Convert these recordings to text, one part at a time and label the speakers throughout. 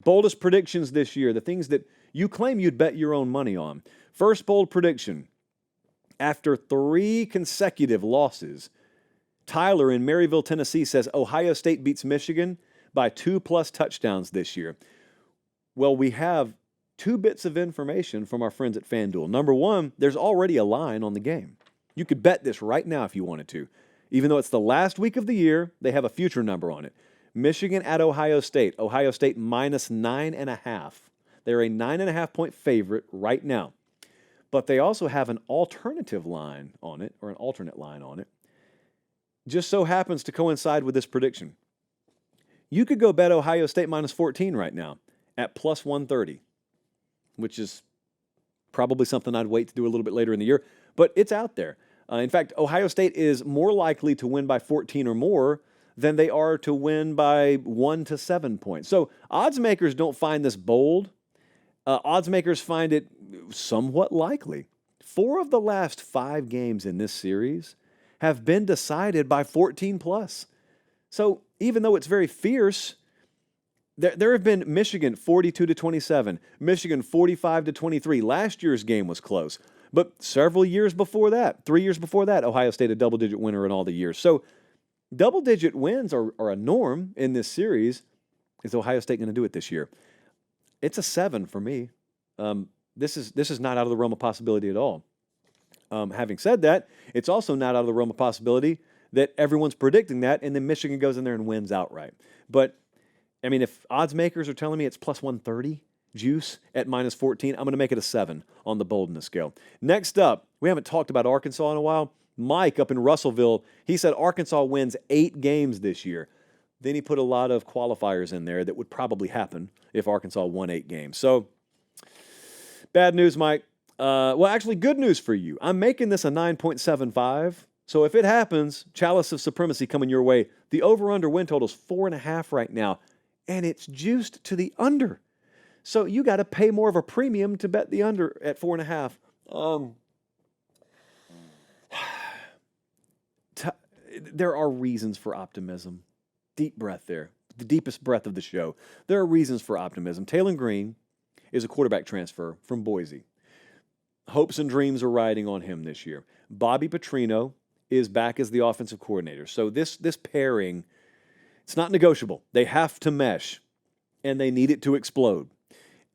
Speaker 1: Boldest predictions this year, the things that you claim you'd bet your own money on. First bold prediction. After 3 consecutive losses, Tyler in Maryville, Tennessee says Ohio State beats Michigan by 2+ touchdowns this year. Well, we have 2 bits of information from our friends at FanDuel. Number one, there's already a line on the game. You could bet this right now if you wanted to. Even though it's the last week of the year, they have a future number on it. Michigan at Ohio State. Ohio State minus 9.5. They're a 9.5-point favorite right now. But they also have an alternative line on it, or an alternate line on it. Just so happens to coincide with this prediction. You could go bet Ohio State minus 14 right now at plus 130, which is probably something I'd wait to do a little bit later in the year, but it's out there. In fact, Ohio State is more likely to win by 14 or more than they are to win by 1 to 7 points. So odds makers don't find this bold. Odds makers find it somewhat likely. 4 of the last 5 games in this series have been decided by 14 plus. So even though it's very fierce, there have been Michigan 42-27, Michigan 45-23. Last year's game was close. But several years before that, 3 years before that, Ohio State a double-digit winner in all the years. So double-digit wins are a norm in this series. Is Ohio State going to do it this year? It's a 7 for me. This is not out of the realm of possibility at all. Having said that, it's also not out of the realm of possibility that everyone's predicting that, and then Michigan goes in there and wins outright. But, I mean, if odds makers are telling me it's plus 130 juice at minus 14, I'm going to make it a 7 on the boldness scale. Next up, we haven't talked about Arkansas in a while. Mike up in Russellville, he said Arkansas wins 8 games this year. Then he put a lot of qualifiers in there that would probably happen if Arkansas won 8 games. So, bad news, Mike. Well, actually, good news for you. I'm making this a 9.75. So if it happens, Chalice of Supremacy coming your way. The over-under win total is 4.5 right now, and it's juiced to the under. So you got to pay more of a premium to bet the under at 4.5. There are reasons for optimism. Deep breath there. The deepest breath of the show. There are reasons for optimism. Taylor Green is a quarterback transfer from Boise. Hopes and dreams are riding on him this year. Bobby Petrino is back as the offensive coordinator. So this pairing, it's not negotiable. They have to mesh, and they need it to explode.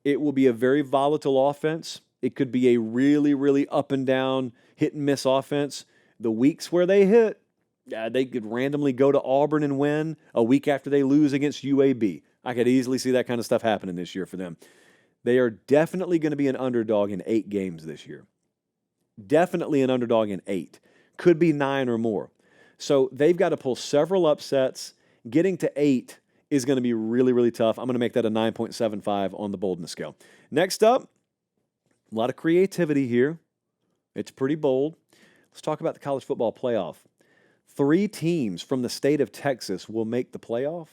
Speaker 1: It will be a very volatile offense. It could be a really, really up and down, hit and miss offense. The weeks where they hit, they could randomly go to Auburn and win a week after they lose against UAB. I could easily see that kind of stuff happening this year for them. They are definitely going to be an underdog in 8 games this year. Definitely an underdog in 8. Could be 9 or more. So they've got to pull several upsets. Getting to 8 is going to be really, really tough. I'm going to make that a 9.75 on the boldness scale. Next up, a lot of creativity here. It's pretty bold. Let's talk about the college football playoff. 3 teams from the state of Texas will make the playoff.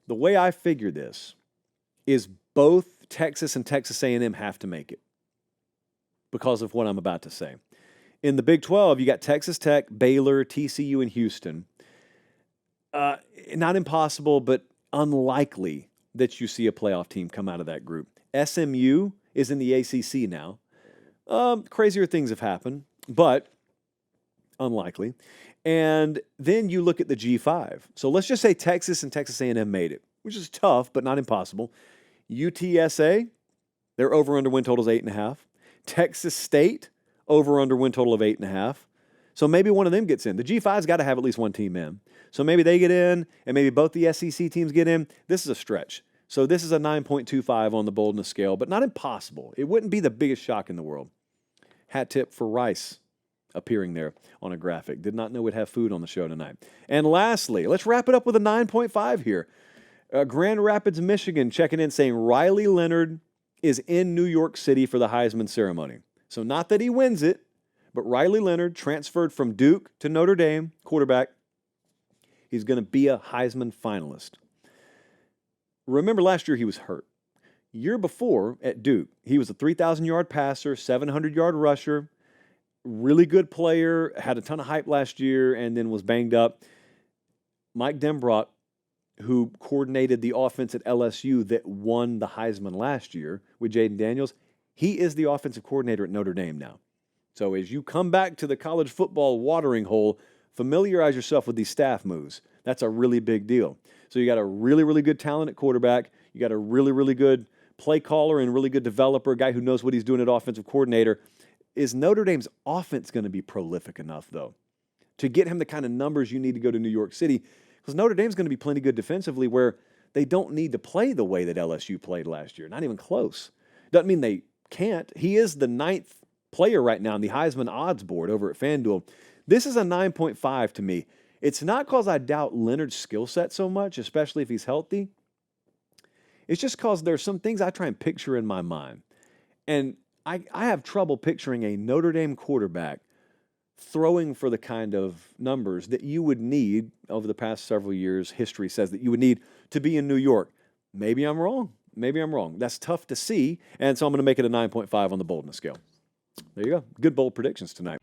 Speaker 1: The way I figure this is both Texas and Texas A&M have to make it because of what I'm about to say. In the Big 12, you got Texas Tech, Baylor, TCU, and Houston. Not impossible, but unlikely that you see a playoff team come out of that group. SMU is in the ACC now. Crazier things have happened, but unlikely. And then you look at the G5. So let's just say Texas and Texas A&M made it, which is tough, but not impossible. UTSA, their over-under win total is 8.5. Texas State, over-under win total of 8.5. So maybe one of them gets in. The G5's got to have at least one team in. So maybe they get in, and maybe both the SEC teams get in. This is a stretch. So this is a 9.25 on the boldness scale, but not impossible. It wouldn't be the biggest shock in the world. Hat tip for Rice appearing there on a graphic. Did not know we'd have food on the show tonight. And lastly, let's wrap it up with a 9.5 here. Grand Rapids, Michigan checking in saying Riley Leonard is in New York City for the Heisman ceremony. So not that he wins it, but Riley Leonard transferred from Duke to Notre Dame, quarterback. He's going to be a Heisman finalist. Remember last year he was hurt. Year before at Duke, he was a 3,000-yard passer, 700-yard rusher, really good player, had a ton of hype last year, and then was banged up. Mike Denbrock who coordinated the offense at LSU that won the Heisman last year with Jaden Daniels, he is the offensive coordinator at Notre Dame now. So as you come back to the college football watering hole, familiarize yourself with these staff moves. That's a really big deal. So you got a really, really good talent at quarterback. You got a really, really good play caller and really good developer, a guy who knows what he's doing at offensive coordinator. Is Notre Dame's offense going to be prolific enough, though, to get him the kind of numbers you need to go to New York City? Because Notre Dame's going to be plenty good defensively, where they don't need to play the way that LSU played last year. Not even close. Doesn't mean they can't. He is the 9th player right now on the Heisman odds board over at FanDuel. This is a 9.5 to me. It's not because I doubt Leonard's skill set so much, especially if he's healthy. It's just because there's some things I try and picture in my mind. And I have trouble picturing a Notre Dame quarterback throwing for the kind of numbers that you would need over the past several years. History says that you would need to be in New York. Maybe I'm wrong. Maybe I'm wrong. That's tough to see. And so I'm going to make it a 9.5 on the boldness scale. There you go. Good bold predictions tonight.